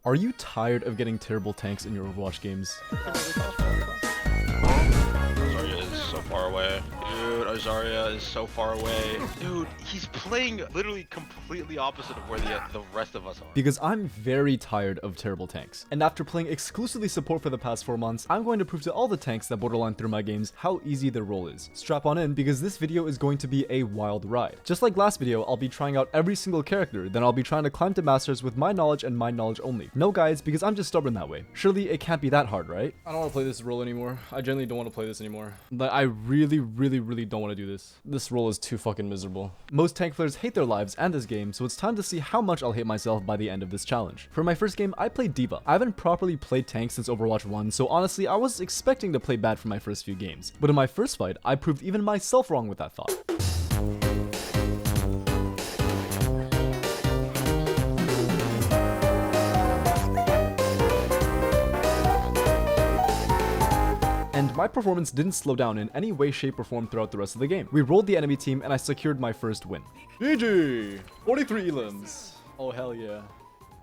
Are you tired of getting terrible tanks in your Overwatch games? Zarya is so far away. Dude, Zarya is so far away. Dude, he's playing literally completely opposite of where the rest of us are. Because I'm very tired of terrible tanks. And after playing exclusively support for the past 4 months, I'm going to prove to all the tanks that borderline through my games how easy their role is. Strap on in because this video is going to be a wild ride. Just like last video, I'll be trying out every single character, then I'll be trying to climb to masters with my knowledge and my knowledge only. No guides because I'm just stubborn that way. Surely it can't be that hard, right? I don't want to play this role anymore. I genuinely don't want to play this anymore. But I really don't want to do this. This role is too fucking miserable. Most tank players hate their lives and this game, so it's time to see how much I'll hate myself by the end of this challenge. For my first game, I played D.Va. I haven't properly played tank since Overwatch 1, so honestly, I was expecting to play bad for my first few games. But in my first fight, I proved even myself wrong with that thought. And my performance didn't slow down in any way, shape, or form throughout the rest of the game. We rolled the enemy team and I secured my first win. GG! 43 elims. Oh hell yeah.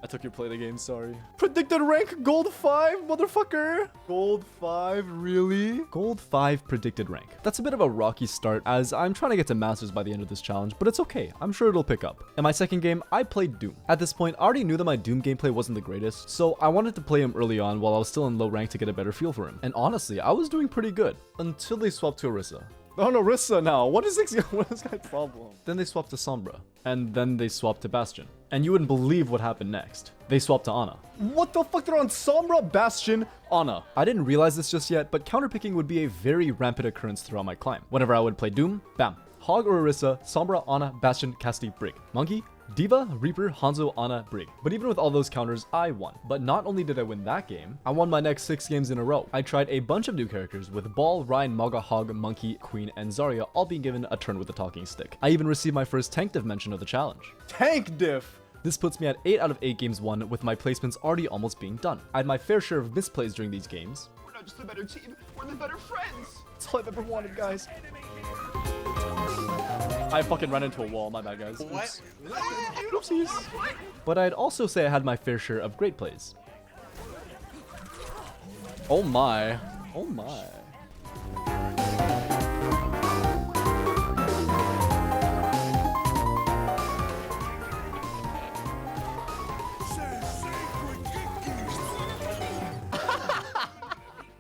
I took your play of the game, sorry. Predicted rank gold 5, motherfucker! Gold 5, really? Gold 5 predicted rank. That's a bit of a rocky start as I'm trying to get to masters by the end of this challenge, but it's okay. I'm sure it'll pick up. In my second game, I played Doom. At this point, I already knew that my Doom gameplay wasn't the greatest, so I wanted to play him early on while I was still in low rank to get a better feel for him. And honestly, I was doing pretty good until they swapped to Orisa. Oh no, Orisa now. What is this guy's problem? Then they swapped to Sombra. And then they swapped to Bastion. And you wouldn't believe what happened next. They swapped to Ana. What the fuck? They're on Sombra, Bastion, Ana. I didn't realize this just yet, but counterpicking would be a very rampant occurrence throughout my climb. Whenever I would play Doom, bam. Hog or Orisa, Sombra, Ana, Bastion, Cassidy, Brig. Monkey, D.Va, Reaper, Hanzo, Ana, Brig. But even with all those counters, I won. But not only did I win that game, I won my next 6 games in a row. I tried a bunch of new characters with Ball, Ryan, Maga, Hog, Monkey, Queen, and Zarya all being given a turn with the talking stick. I even received my first tank diff mention of the challenge. Tank diff! This puts me at 8 out of 8 games won, with my placements already almost being done. I had my fair share of misplays during these games. We're not just the better team, we're the better friends! That's all I've ever wanted, guys. I fucking ran into a wall, my bad guys. What? Oopsies. But I'd also say I had my fair share of great plays. Oh my. Oh my.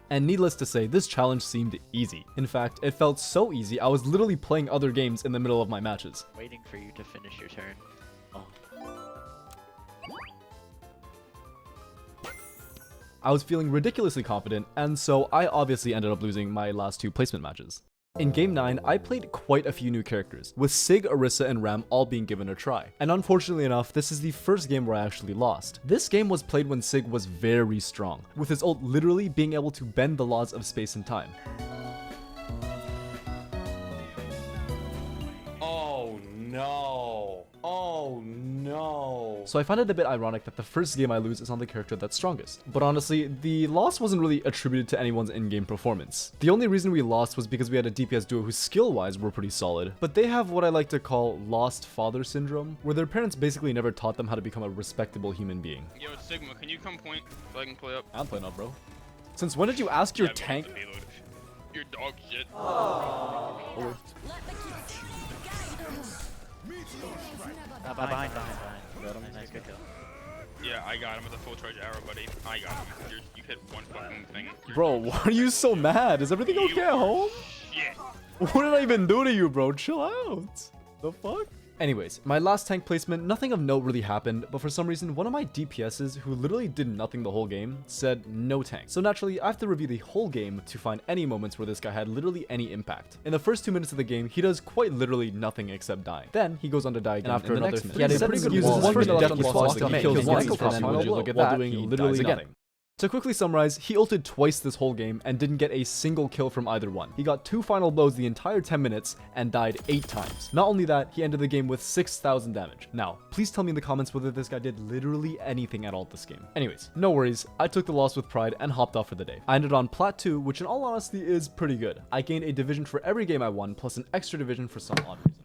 And needless to say, this challenge seemed easy. In fact, it felt so easy, I was literally playing other games in the middle of my matches. Waiting for you to finish your turn. I was feeling ridiculously confident, and so I obviously ended up losing my last 2 placement matches. In Game 9, I played quite a few new characters, with Sig, Orisa, and Ram all being given a try. And unfortunately enough, this is the first game where I actually lost. This game was played when Sig was very strong, with his ult literally being able to bend the laws of space and time. Oh no. Oh no. So I find it a bit ironic that the first game I lose is on the character that's strongest. But honestly, the loss wasn't really attributed to anyone's in-game performance. The only reason we lost was because we had a DPS duo who skill-wise were pretty solid, but they have what I like to call lost father syndrome, where their parents basically never taught them how to become a respectable human being. Yo, Sigma, can you come point so I can play up? I'm playing up, bro. Since when did you ask your Yeah, tank? Your dog shit. Behind. Nice, good kill. Yeah, I got him with a full charge arrow, buddy. I got him. You hit one fucking thing. Bro, why are you so mad? Is everything okay at home? Shit. What did I even do to you, bro? Chill out. The fuck? Anyways, my last tank placement, nothing of note really happened, but for some reason, one of my DPSs, who literally did nothing the whole game, said no tank. So naturally, I have to review the whole game to find any moments where this guy had literally any impact. In the first 2 minutes of the game, he does quite literally nothing except die. Then, he goes on to die again, and after another minute, he had a pretty good wall. His first death was the kills look at that, doing literally nothing. To quickly summarize, he ulted twice this whole game and didn't get a single kill from either one. He got 2 final blows the entire 10 minutes and died 8 times. Not only that, he ended the game with 6,000 damage. Now, please tell me in the comments whether this guy did literally anything at all this game. Anyways, no worries, I took the loss with pride and hopped off for the day. I ended on Plat 2, which in all honesty is pretty good. I gained a division for every game I won, plus an extra division for some odd reason.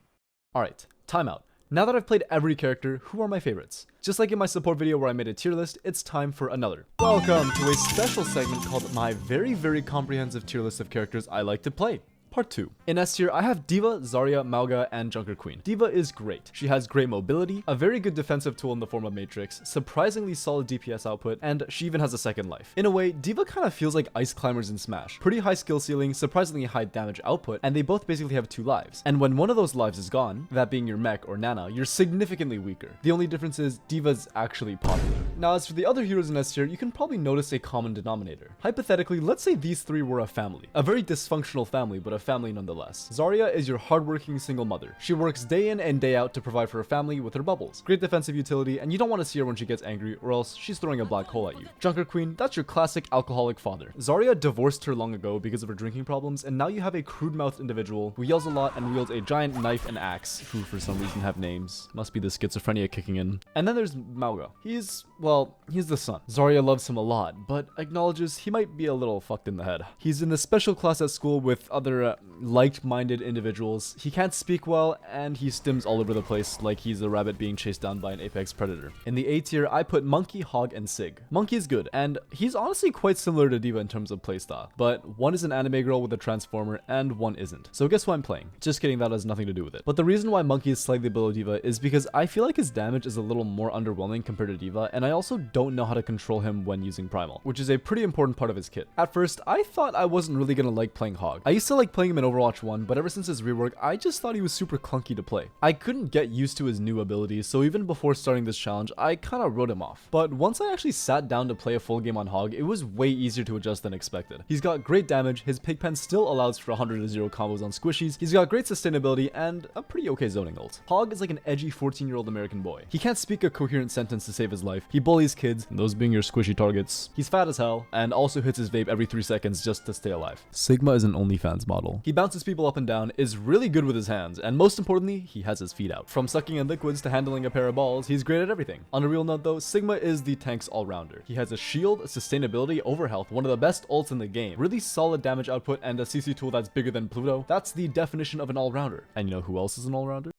Alright, timeout. Now that I've played every character, who are my favorites? Just like in my support video where I made a tier list, it's time for another. Welcome to a special segment called my very comprehensive tier list of characters I like to play. Part 2. In S tier, I have D.Va, Zarya, Mauga, and Junker Queen. D.Va is great. She has great mobility, a very good defensive tool in the form of Matrix, surprisingly solid DPS output, and she even has a second life. In a way, D.Va kind of feels like Ice Climbers in Smash. Pretty high skill ceiling, surprisingly high damage output, and they both basically have 2 lives. And when one of those lives is gone, that being your mech or Nana, you're significantly weaker. The only difference is D.Va's actually popular. Now, as for the other heroes in S tier, you can probably notice a common denominator. Hypothetically, let's say these 3 were a family. A very dysfunctional family, but a family nonetheless. Zarya is your hardworking single mother. She works day in and day out to provide for her family with her bubbles. Great defensive utility, and you don't want to see her when she gets angry or else she's throwing a black hole at you. Junker Queen, that's your classic alcoholic father. Zarya divorced her long ago because of her drinking problems, and now you have a crude-mouthed individual who yells a lot and wields a giant knife and axe, who for some reason have names. Must be the schizophrenia kicking in. And then there's Mauga. He's the son. Zarya loves him a lot, but acknowledges he might be a little fucked in the head. He's in a special class at school with other like-minded individuals. He can't speak well, and he stims all over the place like he's a rabbit being chased down by an apex predator. In the A tier, I put Monkey, Hog, and Sig. Monkey is good, and he's honestly quite similar to D.Va in terms of playstyle, but one is an anime girl with a transformer, and one isn't. So guess who I'm playing? Just kidding, that has nothing to do with it. But the reason why Monkey is slightly below D.Va is because I feel like his damage is a little more underwhelming compared to D.Va, and I also don't know how to control him when using Primal, which is a pretty important part of his kit. At first, I thought I wasn't really gonna like playing Hog. I used to like playing him in Overwatch 1, but ever since his rework, I just thought he was super clunky to play. I couldn't get used to his new abilities, so even before starting this challenge, I kinda wrote him off. But once I actually sat down to play a full game on Hog, it was way easier to adjust than expected. He's got great damage, his Pigpen still allows for 100-0 combos on squishies, he's got great sustainability, and a pretty okay zoning ult. Hog is like an edgy 14-year-old American boy. He can't speak a coherent sentence to save his life, he bullies kids, those being your squishy targets. He's fat as hell, and also hits his vape every 3 seconds just to stay alive. Sigma is an OnlyFans model. He bounces people up and down, is really good with his hands, and most importantly, he has his feet out. From sucking in liquids to handling a pair of balls, he's great at everything. On a real note though, Sigma is the tank's all-rounder. He has a shield, a sustainability, overhealth, one of the best ults in the game, really solid damage output, and a CC tool that's bigger than Pluto. That's the definition of an all-rounder. And you know who else is an all-rounder?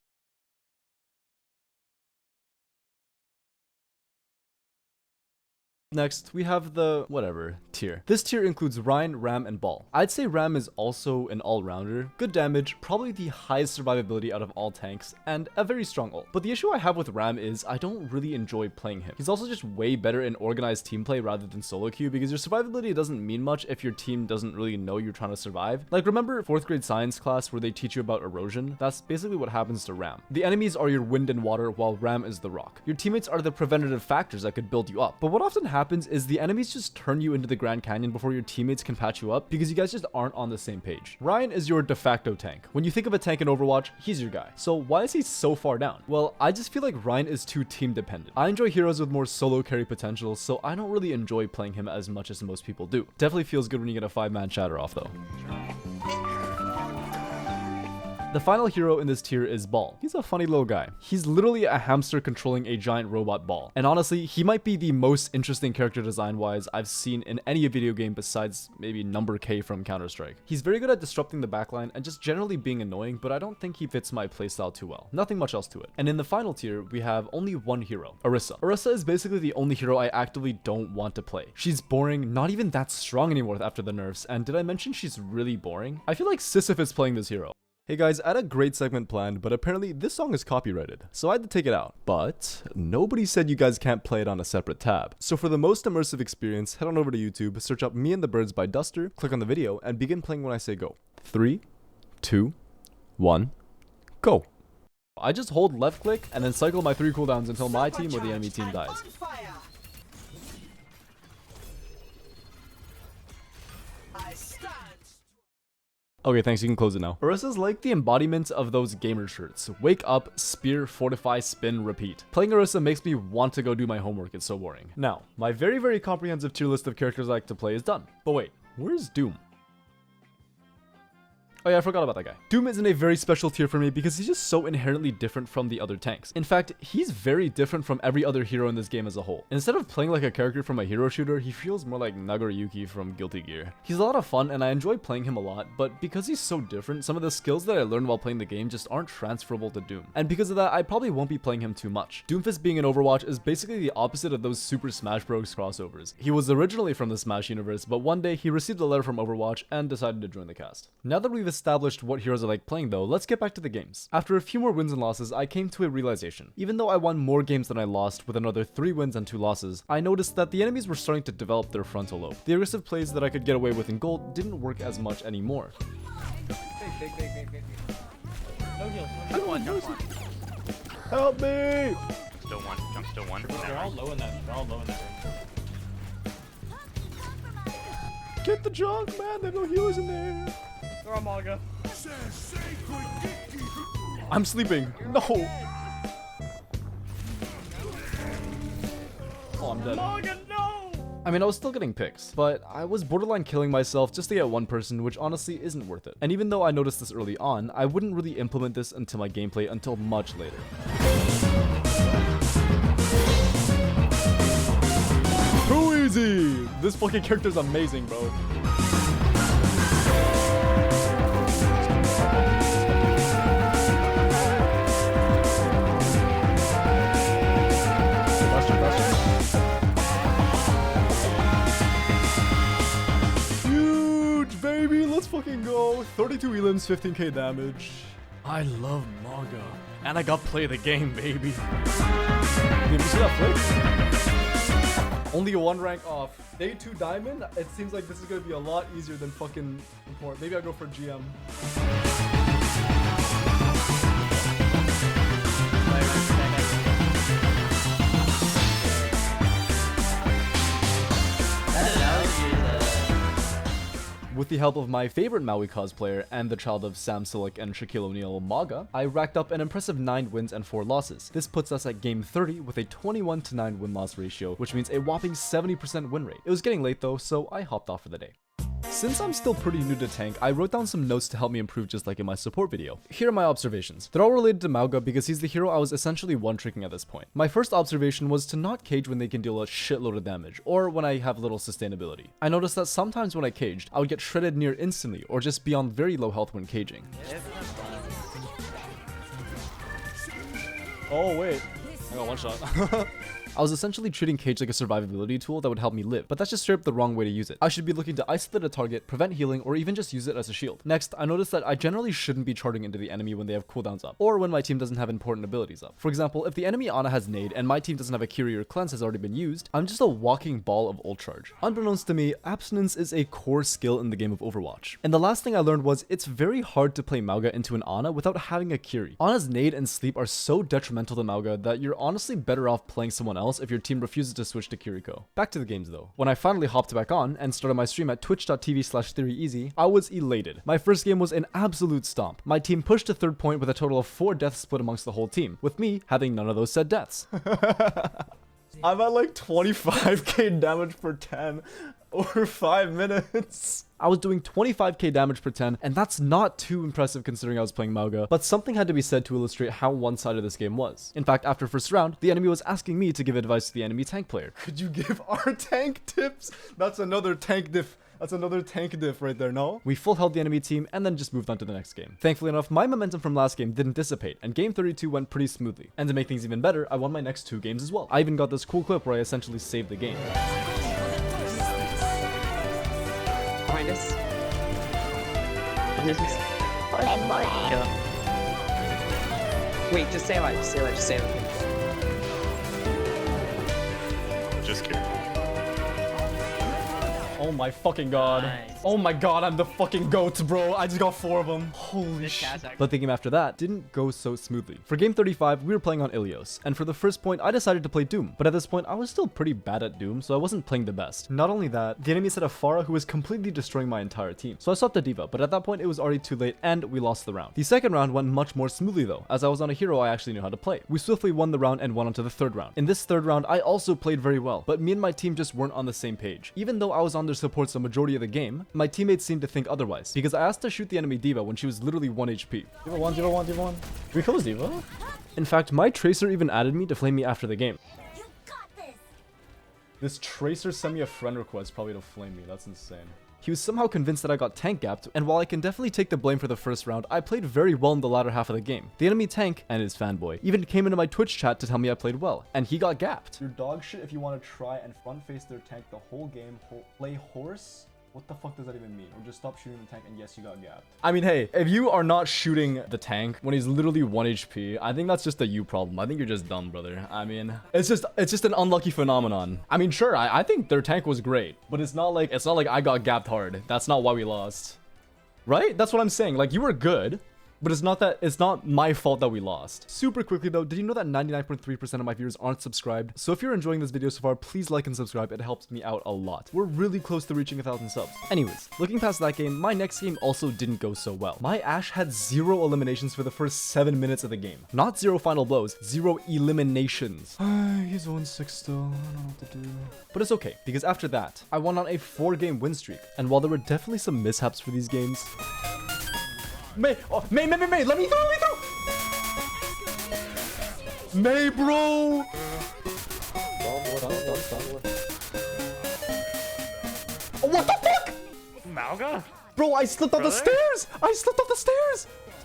Next, we have the whatever tier. This tier includes Ryan, Ram, and Ball. I'd say Ram is also an all-rounder, good damage, probably the highest survivability out of all tanks, and a very strong ult. But the issue I have with Ram is I don't really enjoy playing him. He's also just way better in organized team play rather than solo queue because your survivability doesn't mean much if your team doesn't really know you're trying to survive. Like remember 4th grade science class where they teach you about erosion? That's basically what happens to Ram. The enemies are your wind and water while Ram is the rock. Your teammates are the preventative factors that could build you up. But what often happens is the enemies just turn you into the Grand Canyon before your teammates can patch you up because you guys just aren't on the same page. Ryan is your de facto tank. When you think of a tank in Overwatch, he's your guy. So why is he so far down? Well, I just feel like Ryan is too team dependent. I enjoy heroes with more solo carry potential, so I don't really enjoy playing him as much as most people do. Definitely feels good when you get a 5-man shatter off though. The final hero in this tier is Ball. He's a funny little guy. He's literally a hamster controlling a giant robot ball. And honestly, he might be the most interesting character design-wise I've seen in any video game besides maybe Number K from Counter-Strike. He's very good at disrupting the backline and just generally being annoying, but I don't think he fits my playstyle too well. Nothing much else to it. And in the final tier, we have only one hero, Orisa. Orisa is basically the only hero I actively don't want to play. She's boring, not even that strong anymore after the nerfs, and did I mention she's really boring? I feel like Sisyphus playing this hero. Hey guys, I had a great segment planned, but apparently this song is copyrighted, so I had to take it out. But nobody said you guys can't play it on a separate tab. So for the most immersive experience, head on over to YouTube, search up Me and the Birds by Duster, click on the video, and begin playing when I say go. 3, 2, 1, go. I just hold left click and then cycle my 3 cooldowns until my team or the enemy team dies. Okay, thanks, you can close it now. Orisa's like the embodiment of those gamer shirts. Wake up, spear, fortify, spin, repeat. Playing Orisa makes me want to go do my homework, it's so boring. Now, my very comprehensive tier list of characters I like to play is done. But wait, where's Doom? Oh yeah, I forgot about that guy. Doom is in a very special tier for me because he's just so inherently different from the other tanks. In fact, he's very different from every other hero in this game as a whole. Instead of playing like a character from a hero shooter, he feels more like Nagoriyuki from Guilty Gear. He's a lot of fun and I enjoy playing him a lot, but because he's so different, some of the skills that I learned while playing the game just aren't transferable to Doom. And because of that, I probably won't be playing him too much. Doomfist being in Overwatch is basically the opposite of those Super Smash Bros. Crossovers. He was originally from the Smash universe, but one day he received a letter from Overwatch and decided to join the cast. Now that we've established what heroes I like playing though, let's get back to the games. After a few more wins and losses, I came to a realization. Even though I won more games than I lost with another 3 wins and 2 losses, I noticed that the enemies were starting to develop their frontal lobe. The aggressive plays that I could get away with in gold didn't work as much anymore. Help me! Still one. Jump still one. They're all low in that. They're all low in that. Get the junk, man! There are no healers in there! Throw a manga. I'm sleeping! No! Oh, I'm dead. Manga, no! I mean, I was still getting picks, but I was borderline killing myself just to get one person, which honestly isn't worth it. And even though I noticed this early on, I wouldn't really implement this into my gameplay until much later. Too easy! This fucking character's amazing, bro. Huge, baby! Let's fucking go! 32 elims, 15k damage. I love Maga. And I got play the game, baby. Did you see that flick? Only 1 rank off. Day 2 diamond? It seems like this is gonna be a lot easier than fucking import. Maybe I'll go for GM. With the help of my favorite Maui cosplayer and the child of Sam Silik and Shaquille O'Neal, Maga, I racked up an impressive 9 wins and 4 losses. This puts us at game 30 with a 21-9 win-loss ratio, which means a whopping 70% win rate. It was getting late though, so I hopped off for the day. Since I'm still pretty new to tank, I wrote down some notes to help me improve just like in my support video. Here are my observations. They're all related to Mauga because he's the hero I was essentially one-tricking at this point. My first observation was to not cage when they can deal a shitload of damage, or when I have little sustainability. I noticed that sometimes when I caged, I would get shredded near instantly, or just be on very low health when caging. Oh wait, I got one shot. I was essentially treating cage like a survivability tool that would help me live, but that's just straight up the wrong way to use it. I should be looking to isolate a target, prevent healing, or even just use it as a shield. Next, I noticed that I generally shouldn't be charging into the enemy when they have cooldowns up, or when my team doesn't have important abilities up. For example, if the enemy Ana has nade and my team doesn't have a Kyrie or cleanse has already been used, I'm just a walking ball of ult charge. Unbeknownst to me, abstinence is a core skill in the game of Overwatch. And the last thing I learned was it's very hard to play Mauga into an Ana without having a Kyrie. Ana's nade and sleep are so detrimental to Mauga that you're honestly better off playing someone else if your team refuses to switch to Kiriko. Back to the games though. When I finally hopped back on and started my stream at twitch.tv/theoryeasy, I was elated. My first game was an absolute stomp. My team pushed to 3rd point with a total of 4 deaths split amongst the whole team, with me having none of those said deaths. I'm at like 25k damage per 10 over 5 minutes. I was doing 25k damage per 10, and that's not too impressive considering I was playing Mauga, but something had to be said to illustrate how one-sided this game was. In fact, after first round, the enemy was asking me to give advice to the enemy tank player. Could you give our tank tips? That's another tank diff. That's another tank diff right there, no? We full held the enemy team and then just moved on to the next game. Thankfully enough, my momentum from last game didn't dissipate, and game 32 went pretty smoothly. And to make things even better, I won my next 2 games as well. I even got this cool clip where I essentially saved the game. Behind us. Kill him. Wait, just stay alive, just stay alive, just stay alive. Just kidding. Oh my fucking god. Nice. Oh my god, I'm the fucking goat, bro. I just got 4 of them. Holy shit. But the game after that didn't go so smoothly. For game 35, we were playing on Ilios, and for the first point, I decided to play Doom. But at this point, I was still pretty bad at Doom, so I wasn't playing the best. Not only that, the enemy had a Pharah who was completely destroying my entire team. So I swapped a D.Va, but at that point, it was already too late, and we lost the round. The second round went much more smoothly though, as I was on a hero I actually knew how to play. We swiftly won the round and went on to the 3rd round. In this 3rd round, I also played very well, but me and my team just weren't on the same page. Even though I was on their supports the majority of the game, My teammates seemed to think otherwise, because I asked to shoot the enemy D.Va when she was literally 1 HP. D.Va 1, D.Va 1, D.Va 1. We kill this D.Va? In fact, my Tracer even added me to flame me after the game. You got this. This Tracer sent me a friend request probably to flame me, that's insane. He was somehow convinced that I got tank gapped, and while I can definitely take the blame for the first round, I played very well in the latter half of the game. The enemy tank, and his fanboy, even came into my Twitch chat to tell me I played well, and he got gapped. You're dog shit if you want to try and front face their tank the whole game, play horse? What the fuck does that even mean? Or just stop shooting the tank and yes, you got gapped. I mean, hey, if you are not shooting the tank when he's literally 1 HP, I think that's just a you problem. I think you're just dumb, brother. I mean, it's just an unlucky phenomenon. I mean, sure, I think their tank was great, but it's not like I got gapped hard. That's not why we lost. Right? That's what I'm saying. Like, you were good, but it's not my fault that we lost. Super quickly though, did you know that 99.3% of my viewers aren't subscribed? So if you're enjoying this video so far, please like and subscribe. It helps me out a lot. We're really close to reaching 1,000 subs. Anyways, looking past that game, my next game also didn't go so well. My Ashe had 0 eliminations for the first 7 minutes of the game. Not 0 final blows, 0 eliminations. He's 1-6 still, I don't know what to do. But it's okay, because after that, I won on a 4-game win streak. And while there were definitely some mishaps for these games, May, let me through. May, bro. Oh, what the fuck? Malga? Bro, I slipped off the stairs.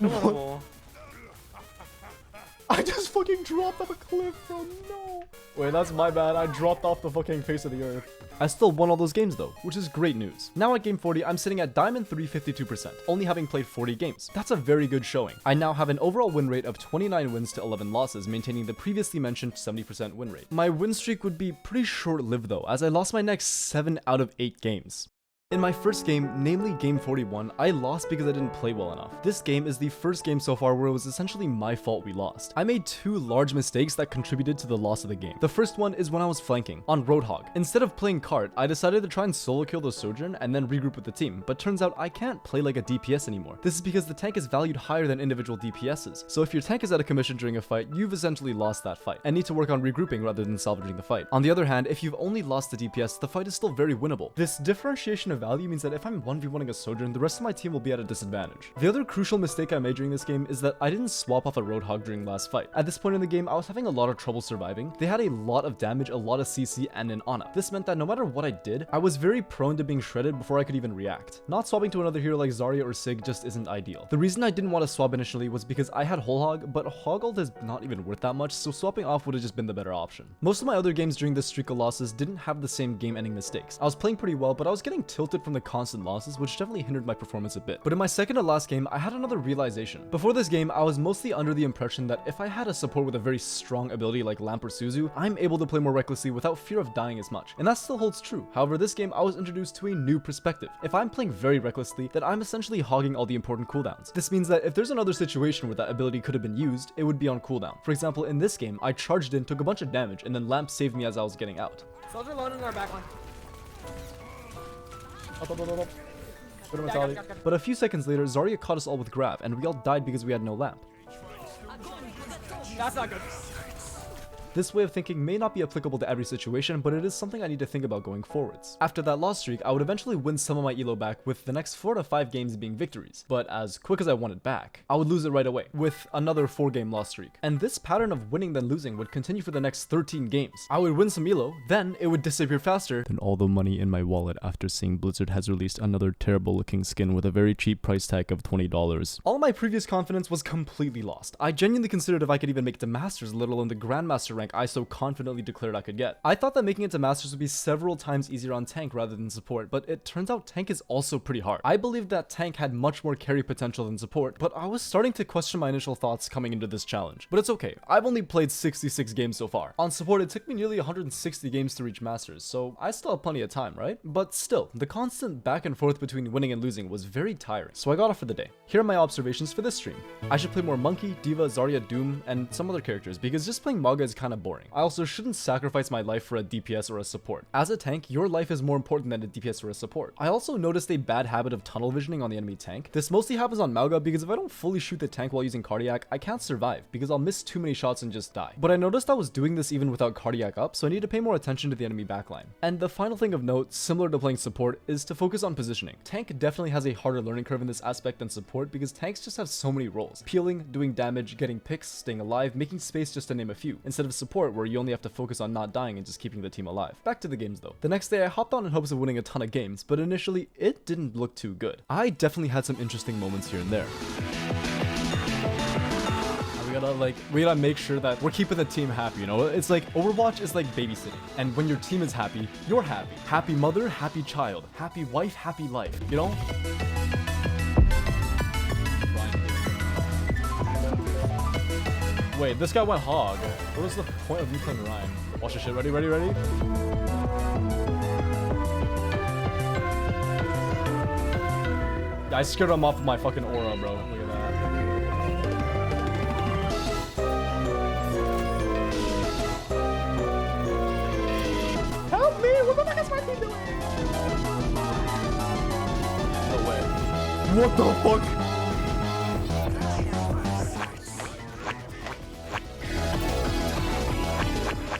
What? I just fucking dropped off a cliff, bro. No. Wait, that's my bad. I dropped off the fucking face of the earth. I still won all those games though, which is great news. Now at game 40, I'm sitting at Diamond 352%, only having played 40 games. That's a very good showing. I now have an overall win rate of 29 wins to 11 losses, maintaining the previously mentioned 70% win rate. My win streak would be pretty short-lived though, as I lost my next 7 out of 8 games. In my first game, namely game 41, I lost because I didn't play well enough. This game is the first game so far where it was essentially my fault we lost. I made 2 large mistakes that contributed to the loss of the game. The first one is when I was flanking, on Roadhog. Instead of playing cart, I decided to try and solo kill the Sojourn and then regroup with the team, but turns out I can't play like a DPS anymore. This is because the tank is valued higher than individual DPSs, so if your tank is out of commission during a fight, you've essentially lost that fight, and need to work on regrouping rather than salvaging the fight. On the other hand, if you've only lost the DPS, the fight is still very winnable. This differentiation of value means that if I'm 1v1ing a Sojourn, the rest of my team will be at a disadvantage. The other crucial mistake I made during this game is that I didn't swap off a Roadhog during last fight. At this point in the game, I was having a lot of trouble surviving. They had a lot of damage, a lot of CC, and an Ana. This meant that no matter what I did, I was very prone to being shredded before I could even react. Not swapping to another hero like Zarya or Sig just isn't ideal. The reason I didn't want to swap initially was because I had Whole Hog, but Hog ult is not even worth that much, so swapping off would have just been the better option. Most of my other games during this streak of losses didn't have the same game-ending mistakes. I was playing pretty well, but I was getting tilted from the constant losses, which definitely hindered my performance a bit. But in my second to last game, I had another realization. Before this game, I was mostly under the impression that if I had a support with a very strong ability like Lamp or Suzu, I'm able to play more recklessly without fear of dying as much. And that still holds true. However, this game, I was introduced to a new perspective. If I'm playing very recklessly, then I'm essentially hogging all the important cooldowns. This means that if there's another situation where that ability could have been used, it would be on cooldown. For example, in this game, I charged in, took a bunch of damage, and then Lamp saved me as I was getting out. Soldier alone in our backline. But a few seconds later, Zarya caught us all with grab, and we all died because we had no Lamp. That's not good. This way of thinking may not be applicable to every situation, but it is something I need to think about going forwards. After that loss streak, I would eventually win some of my elo back, with the next 4 to 5 games being victories. But as quick as I won it back, I would lose it right away, with another 4-game loss streak. And this pattern of winning then losing would continue for the next 13 games. I would win some elo, then it would disappear faster than all the money in my wallet after seeing Blizzard has released another terrible looking skin with a very cheap price tag of $20. All my previous confidence was completely lost. I genuinely considered if I could even make it to Masters, let alone the Grandmaster rank I so confidently declared I could get. I thought that making it to Masters would be several times easier on tank rather than support, but it turns out tank is also pretty hard. I believed that tank had much more carry potential than support, but I was starting to question my initial thoughts coming into this challenge. But it's okay, I've only played 66 games so far. On support, it took me nearly 160 games to reach Masters, so I still have plenty of time, right? But still, the constant back and forth between winning and losing was very tiring, so I got off for the day. Here are my observations for this stream. I should play more Monkey, D.Va, Zarya, Doom, and some other characters, because just playing Maga is kind kind of boring. I also shouldn't sacrifice my life for a DPS or a support. As a tank, your life is more important than a DPS or a support. I also noticed a bad habit of tunnel visioning on the enemy tank. This mostly happens on Mauga because if I don't fully shoot the tank while using cardiac, I can't survive because I'll miss too many shots and just die. But I noticed I was doing this even without cardiac up, so I need to pay more attention to the enemy backline. And the final thing of note, similar to playing support, is to focus on positioning. Tank definitely has a harder learning curve in this aspect than support because tanks just have so many roles. Peeling, doing damage, getting picks, staying alive, making space, just to name a few, instead of support where you only have to focus on not dying and just keeping the team alive. Back to the games though. The next day I hopped on in hopes of winning a ton of games, but initially it didn't look too good. I definitely had some interesting moments here and there. We gotta make sure that we're keeping the team happy, you know? It's like Overwatch is like babysitting, and when your team is happy, you're happy. Happy mother, happy child, happy wife, happy life, you know? Wait, this guy went hog. What was the point of me playing Ryan? Watch this shit. Ready, ready, ready? Yeah, I scared him off with my fucking aura, bro. Look at that. Help me! What the fuck is my team doing? No way. What the fuck?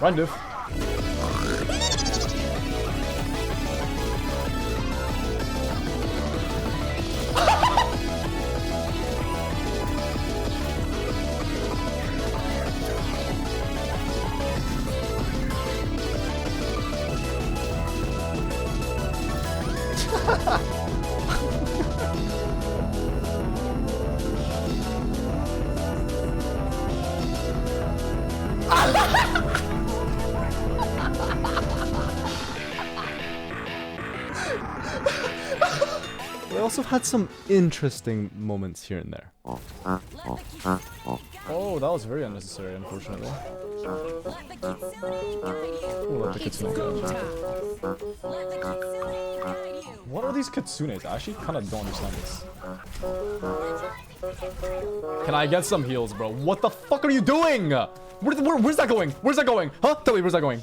Run, dude. I also had some interesting moments here and there. Oh, that was very unnecessary, unfortunately. Ooh, let the kitsune go. What are these kitsunes? I actually kind of don't understand this. Can I get some heals, bro? What the fuck are you doing? Where's that going? Where's that going? Huh? Tell me, where's that going?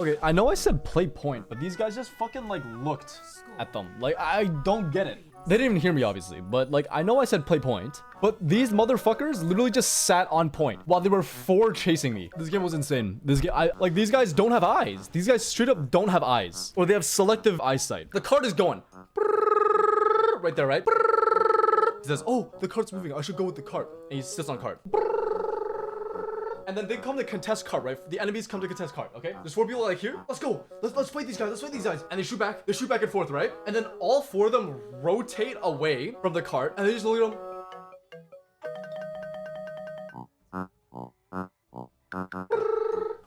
Okay, I know I said play point, but these guys just fucking like looked at them. Like, I don't get it. They didn't even hear me, obviously, but like, I know I said play point, but these motherfuckers literally just sat on point while they were 4 chasing me. This game was insane. This game, like, these guys don't have eyes. These guys straight up don't have eyes, or they have selective eyesight. The card is going right there, right? He says, oh, the cart's moving. I should go with the cart. And he sits on cart. And then they come to contest cart, right? The enemies come to contest cart, okay? There's 4 people like here. Let's go. Let's fight these guys. Let's fight these guys. And they shoot back. They shoot back and forth, right? And then all 4 of them rotate away from the cart. And they just look at them.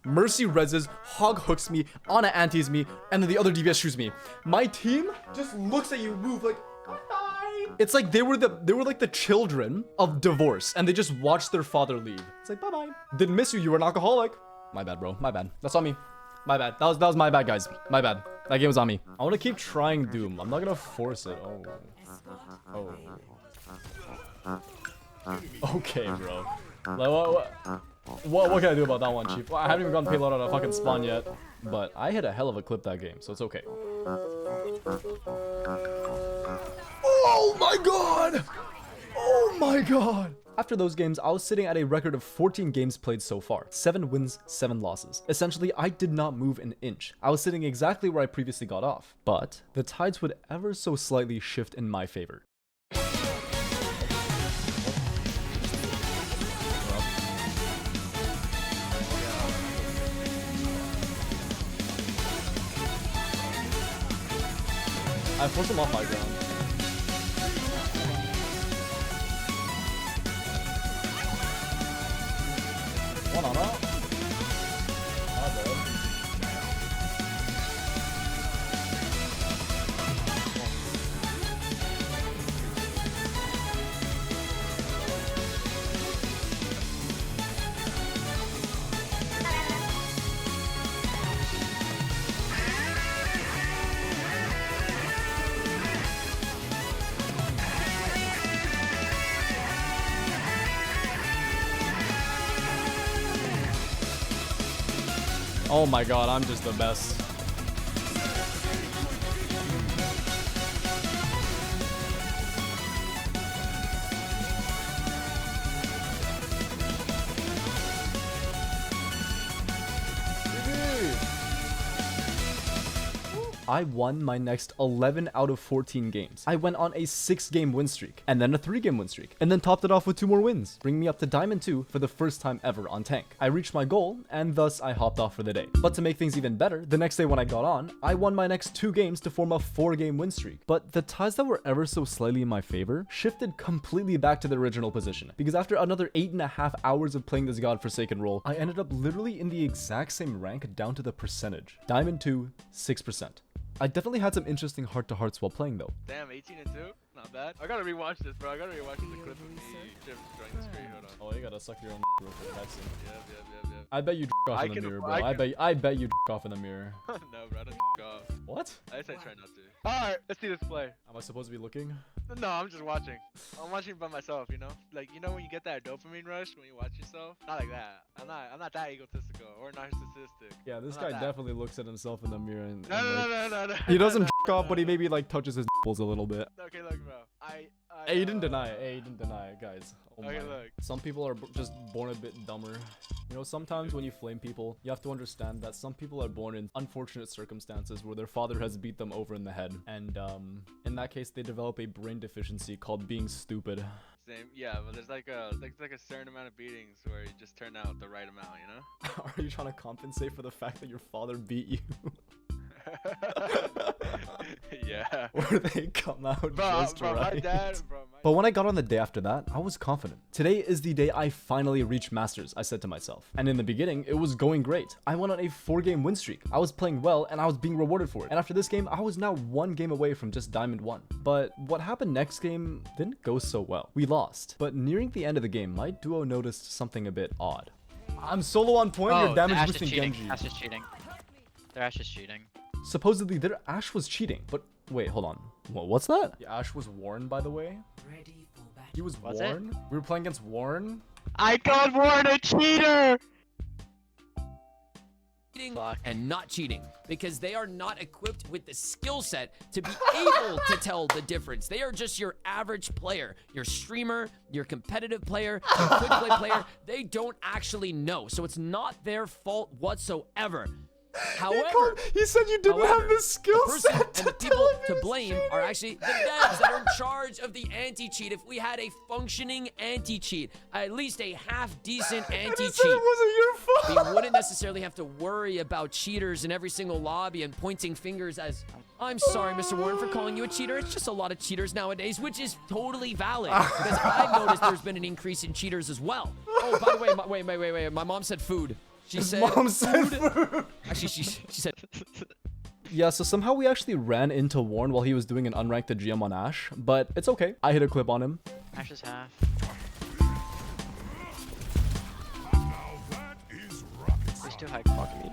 Mercy reses, Hog hooks me, Ana antis me, and then the other DPS shoots me. My team just looks at you, move like, bye. It's like they were like the children of divorce, and they just watched their father leave. It's like, bye bye. Didn't miss you. You were an alcoholic. My bad, bro. My bad. That's on me. My bad. That was my bad, guys. My bad. That game was on me. I want to keep trying Doom. I'm not gonna force it. Oh. Okay, bro. Like, what can I do about that one, Chief? Well, I haven't even gotten payload on a fucking spawn yet, but I hit a hell of a clip that game, so it's okay. Oh my god! Oh my god! After those games, I was sitting at a record of 14 games played so far. 7 wins, 7 losses. Essentially, I did not move an inch. I was sitting exactly where I previously got off. But the tides would ever so slightly shift in my favor. I forced him off my ground. One on up. Not bad. Oh my god, I'm just the best. I won my next 11 out of 14 games. I went on a 6-game win streak, and then a 3-game win streak, and then topped it off with 2 more wins, bringing me up to Diamond 2 for the first time ever on Tank. I reached my goal, and thus I hopped off for the day. But to make things even better, the next day when I got on, I won my next 2 games to form a 4-game win streak. But the ties that were ever so slightly in my favor shifted completely back to the original position, because after another 8.5 hours of playing this godforsaken role, I ended up literally in the exact same rank down to the percentage. Diamond 2, 6%. I definitely had some interesting heart-to-hearts while playing though. Damn, 18 and 2? Not bad. I gotta rewatch this, bro. I gotta rewatch the clip of me just joining the screen. Hold on. Oh, you gotta suck your own real quick. That's it. Yep. I bet you off in the mirror, bro. I bet you off in the mirror. No, bro, I don't off. What? I guess I try not to. Alright, let's see this play. Am I supposed to be looking? No, I'm just watching. I'm watching by myself, you know? Like, you know when you get that dopamine rush when you watch yourself? Not like that. I'm not that egotistical or narcissistic. Yeah, this I'm guy not that. definitely looks at himself in the mirror and No. he doesn't off, but he maybe like touches his nipples a little bit. Okay, look, bro. Hey, you didn't deny it. Hey, you didn't deny it, guys. Oh Okay, my. look. Some people are just born a bit dumber. You know, sometimes when you flame people, you have to understand that some people are born in unfortunate circumstances where their father has beat them over in the head. And in that case, they develop a brain deficiency called being stupid. Same, yeah, but there's like a certain amount of beatings where you just turn out the right amount, you know? Are you trying to compensate for the fact that your father beat you? Yeah. Or they come out just bro, right. my dad, But when I got on the day after that, I was confident. Today is the day I finally reached Masters, I said to myself. And in the beginning, it was going great. I went on a 4-game win streak. I was playing well, and I was being rewarded for it. And after this game, I was now 1 game away from just Diamond 1. But what happened next game didn't go so well. We lost. But nearing the end of the game, my duo noticed something a bit odd. I'm solo on point, you're damage boosting Genji. Ash is cheating. Their Ash is cheating. Supposedly, their Ash was cheating. But wait, hold on. What's that? The Ash was Warren, by the way. He was Warren? We were playing against Warren? I called Warren a cheater! And not cheating because they are not equipped with the skill set to be able to tell the difference. They are just your average player, your streamer, your competitive player, your quick play player. They don't actually know, so it's not their fault whatsoever. However, he said you didn't have the skill the person set and the people to blame are actually the devs that are in charge of the anti-cheat. If we had a functioning anti-cheat, at least a half-decent anti-cheat, it wasn't your fault. we wouldn't necessarily have to worry about cheaters in every single lobby and pointing fingers as, I'm sorry, Mr. Warren, for calling you a cheater. It's just a lot of cheaters nowadays, which is totally valid because I've noticed there's been an increase in cheaters as well. Oh, by the way, wait. My mom said food. She said food. Actually, she said. Yeah, so somehow we actually ran into Warren while he was doing an unranked GM on Ash, but it's okay. I hit a clip on him. Ash is half. He's too high clock me.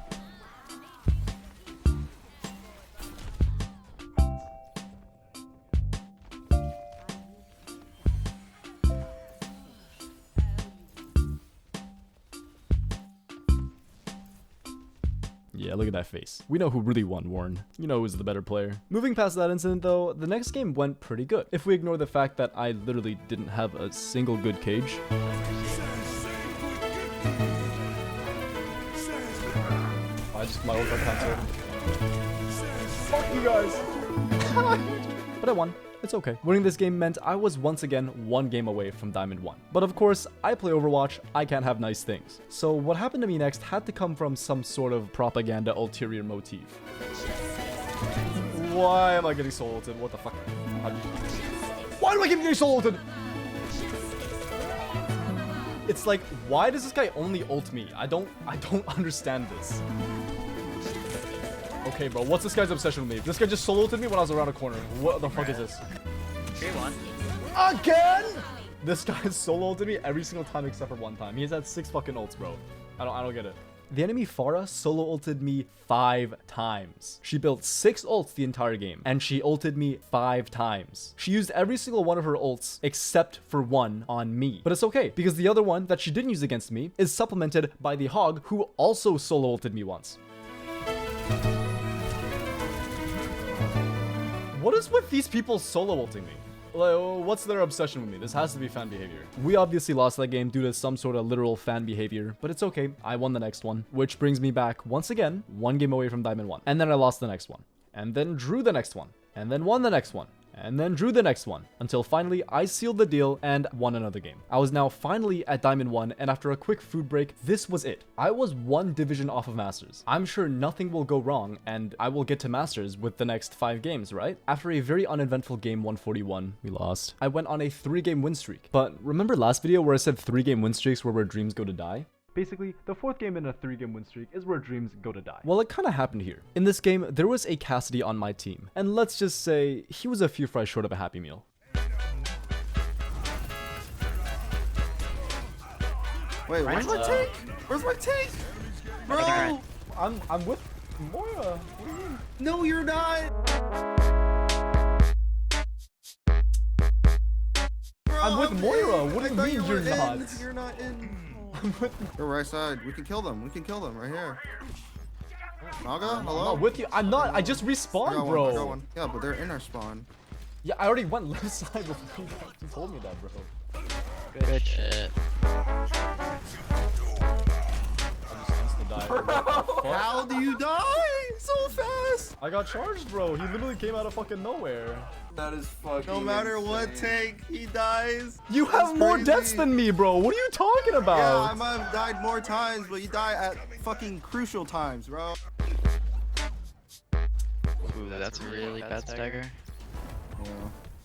Yeah, look at that face. We know who really won, Warren. You know who's the better player. Moving past that incident though, the next game went pretty good. If we ignore the fact that I literally didn't have a single good cage. My ult got cancelled. Fuck you guys! But I won. It's okay. Winning this game meant I was once again 1 game away from Diamond 1. But of course, I play Overwatch, I can't have nice things. So what happened to me next had to come from some sort of propaganda ulterior motif. Why am I getting soul ulted? What the fuck? Why do I keep getting soul ulted? It's like, why does this guy only ult me? I don't understand this. Okay, bro, what's this guy's obsession with me? This guy just solo ulted me when I was around a corner. What the fuck is this? 3-1. Again? This guy solo ulted me every single time except for 1 time. He has had 6 fucking ults, bro. I don't get it. The enemy Pharah solo ulted me 5 times. She built 6 ults the entire game, and she ulted me 5 times. She used every single one of her ults except for 1 on me. But it's okay, because the other one that she didn't use against me is supplemented by the Hog, who also solo ulted me once. What is with these people solo ulting me? Like, what's their obsession with me? This has to be fan behavior. We obviously lost that game due to some sort of literal fan behavior, but it's okay. I won the next one, which brings me back once again, 1 game away from Diamond 1. And then I lost the next one, and then drew the next one, and then won the next one, and then drew the next one, until finally I sealed the deal and won another game. I was now finally at Diamond 1, and after a quick food break, this was it. I was 1 division off of Masters. I'm sure nothing will go wrong, and I will get to Masters with the next 5 games, right? After a very uneventful game 141, we lost. I went on a 3-game win streak. But remember last video where I said 3-game win streaks were where dreams go to die? Basically, the 4th game in a 3-game win streak is where dreams go to die. Well, it kind of happened here. In this game, there was a Cassidy on my team, and let's just say he was a few fries short of a Happy Meal. Wait, where's my tank? Where's my tank? Bro! I'm with Moira. What do you mean? No, you're not! I'm with Moira. What do you mean you're in. not? You're not in. I'm with. Go right side. We can kill them. We can kill them right here. Naga, I'm hello? not with you. I'm not. I just I got respawned, one, I got bro. one. Yeah, but they're in our spawn. Yeah, I already went left side before you told me that, bro. Good shit. How do you die so fast? I got charged, bro. He literally came out of fucking nowhere. That is fucking No matter what tank, he dies. You That's have more crazy. deaths than me, bro. What are you talking Yeah, about? I might have died more times, but you die at fucking crucial times, bro. Ooh, that's a really bad stagger. Yeah.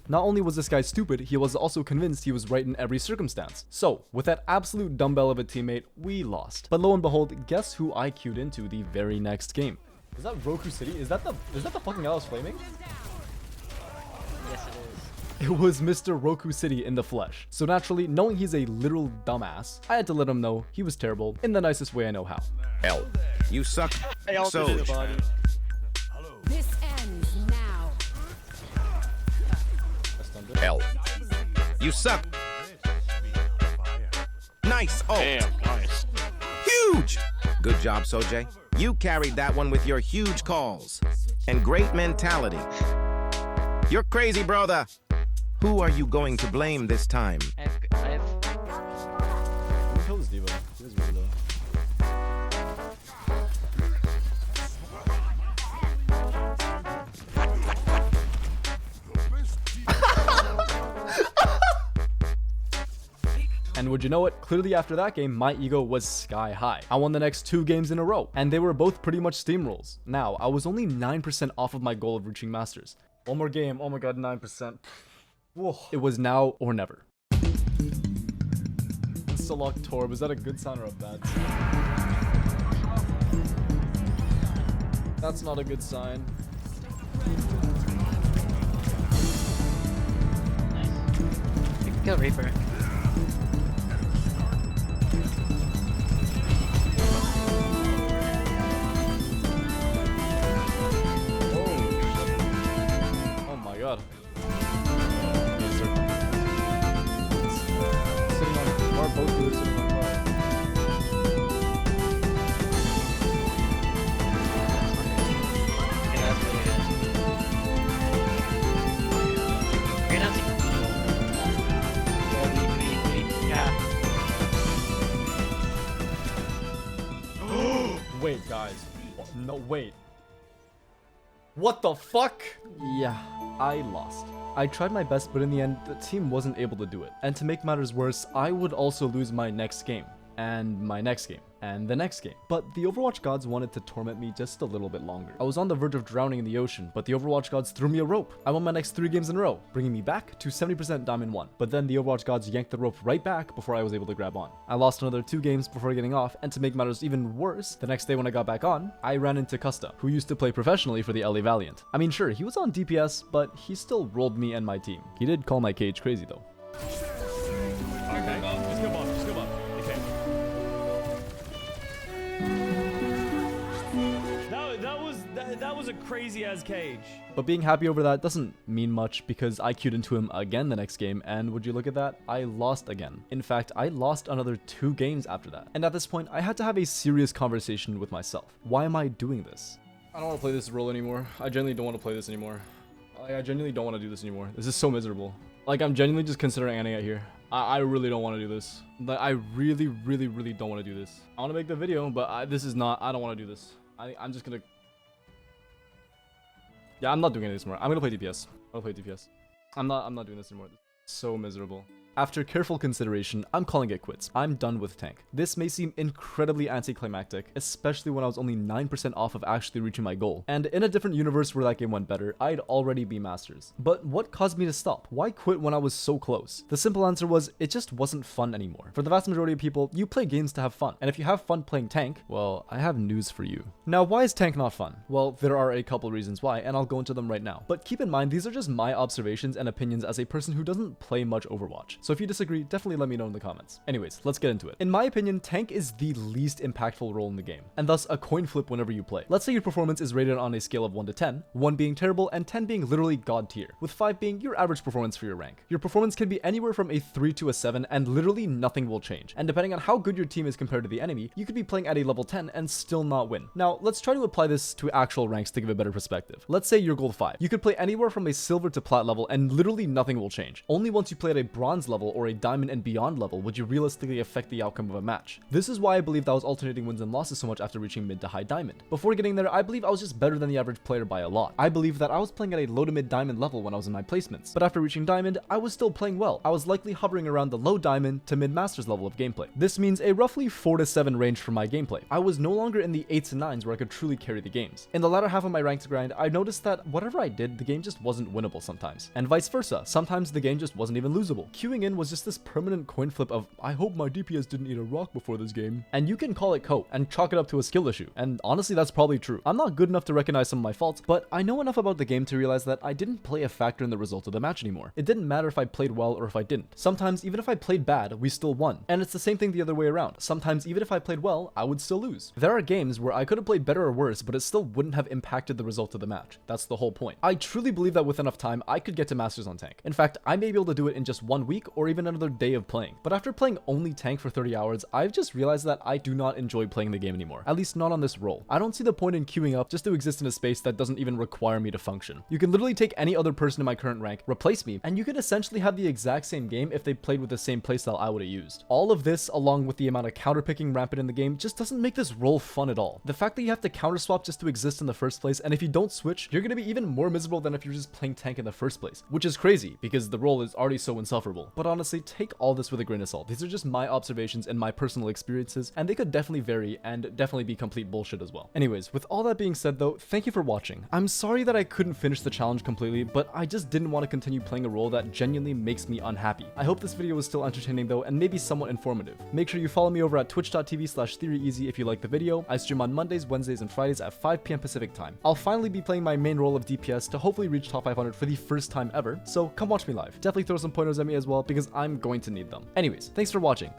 Not only was this guy stupid, he was also convinced he was right in every circumstance. So, with that absolute dumbbell of a teammate, we lost. But lo and behold, guess who I queued into the very next game? Is that Roku City? Is that the fucking Alice Flaming? Yes, it is. It was Mr. Roku City in the flesh. So naturally, knowing he's a literal dumbass, I had to let him know he was terrible in the nicest way I know how. Hell, you suck. So This ends now. hell, you suck. Nice. Oh, Damn, nice. huge. Good job, Sojay. You carried that one with your huge calls and great mentality. You're crazy, brother. Who are you going to blame this time? I have Who killed this diva? He was weird though. And would you know it, clearly after that game, my ego was sky high. I won the next 2 games in a row, and they were both pretty much steamrolls. Now, I was only 9% off of my goal of reaching Masters. One more game. Oh my god, 9%. Whoa. It was now or never. Insta-lock Torb. Is that a good sign or a bad sign? That's not a good sign. nice. You can kill Reaper. Oh my god. Sitting on car, both dudes sitting on car. Okay, that's really good. You're not yeah. Wait, guys. No, wait. What the fuck? Yeah, I lost. I tried my best, but in the end, the team wasn't able to do it. And to make matters worse, I would also lose my next game, and my next game, and the next game. But the Overwatch gods wanted to torment me just a little bit longer. I was on the verge of drowning in the ocean, but the Overwatch gods threw me a rope. I won my next 3 games in a row, bringing me back to 70% Diamond 1. But then the Overwatch gods yanked the rope right back before I was able to grab on. I lost another 2 games before getting off, and to make matters even worse, the next day when I got back on, I ran into Custa, who used to play professionally for the LA Valiant. I mean, sure, he was on DPS, but he still rolled me and my team. He did call my cage crazy though. Okay, just go off, just go off. Okay. That was a crazy ass cage. But being happy over that doesn't mean much because I queued into him again the next game, and would you look at that, I lost again. In fact, I lost another 2 games after that. And at this point, I had to have a serious conversation with myself. Why am I doing this? I don't want to play this role anymore. I genuinely don't want to play this anymore. I genuinely don't want to do this anymore. This is so miserable. Like, I'm genuinely just considering ending it here. I really don't want to do this. Like, I really don't want to do this. I want to make the video, but I don't want to do this. I'm just gonna... Yeah, I'm not doing this anymore. I'm gonna play DPS. I'm gonna play DPS. I'm not doing this anymore. This is so miserable. After careful consideration, I'm calling it quits. I'm done with tank. This may seem incredibly anticlimactic, especially when I was only 9% off of actually reaching my goal. And in a different universe where that game went better, I'd already be masters. But what caused me to stop? Why quit when I was so close? The simple answer was, it just wasn't fun anymore. For the vast majority of people, you play games to have fun. And if you have fun playing tank, well, I have news for you. Now, why is tank not fun? Well, there are a couple reasons why, and I'll go into them right now. But keep in mind, these are just my observations and opinions as a person who doesn't play much Overwatch. So if you disagree, definitely let me know in the comments. Anyways, let's get into it. In my opinion, tank is the least impactful role in the game, and thus a coin flip whenever you play. Let's say your performance is rated on a scale of 1 to 10, 1 being terrible and 10 being literally god tier, with 5 being your average performance for your rank. Your performance can be anywhere from a 3 to a 7, and literally nothing will change. And depending on how good your team is compared to the enemy, you could be playing at a level 10 and still not win. Now, let's try to apply this to actual ranks to give a better perspective. Let's say you're gold 5. You could play anywhere from a silver to plat level and literally nothing will change. Only once you play at a bronze level or a diamond and beyond level would you realistically affect the outcome of a match. This is why I believed I was alternating wins and losses so much after reaching mid to high diamond. Before getting there, I believe I was just better than the average player by a lot. I believe that I was playing at a low to mid diamond level when I was in my placements, but after reaching diamond, I was still playing well. I was likely hovering around the low diamond to mid masters level of gameplay. This means a roughly 4 to 7 range for my gameplay. I was no longer in the 8s and 9s where I could truly carry the games. In the latter half of my ranked grind, I noticed that whatever I did, the game just wasn't winnable sometimes, and vice versa. Sometimes the game just wasn't even losable. Queuing in was just this permanent coin flip of, I hope my DPS didn't eat a rock before this game. And you can call it coat and chalk it up to a skill issue. And honestly, that's probably true. I'm not good enough to recognize some of my faults, but I know enough about the game to realize that I didn't play a factor in the result of the match anymore. It didn't matter if I played well or if I didn't. Sometimes, even if I played bad, we still won. And it's the same thing the other way around. Sometimes, even if I played well, I would still lose. There are games where I could have played better or worse, but it still wouldn't have impacted the result of the match. That's the whole point. I truly believe that with enough time, I could get to Masters on tank. In fact, I may be able to do it in just 1 week or even another day of playing. But after playing only tank for 30 hours, I've just realized that I do not enjoy playing the game anymore. At least not on this role. I don't see the point in queuing up just to exist in a space that doesn't even require me to function. You can literally take any other person in my current rank, replace me, and you could essentially have the exact same game if they played with the same playstyle I would have used. All of this, along with the amount of counterpicking rampant in the game, just doesn't make this role fun at all. The fact that you have to counter swap just to exist in the first place, and if you don't switch, you're gonna be even more miserable than if you're just playing tank in the first place, which is crazy because the role is already so insufferable. But honestly, take all this with a grain of salt. These are just my observations and my personal experiences, and they could definitely vary and definitely be complete bullshit as well. Anyways, with all that being said though, thank you for watching. I'm sorry that I couldn't finish the challenge completely, but I just didn't want to continue playing a role that genuinely makes me unhappy. I hope this video was still entertaining though, and maybe somewhat informative. Make sure you follow me over at twitch.tv/theoryeasy if you like the video. I stream on Mondays, Wednesdays, and Fridays at 5 PM Pacific time. I'll finally be playing my main role of DPS to hopefully reach top 500 for the first time ever, so come watch me live. Definitely throw some pointers at me as well because I'm going to need them. Anyways, thanks for watching.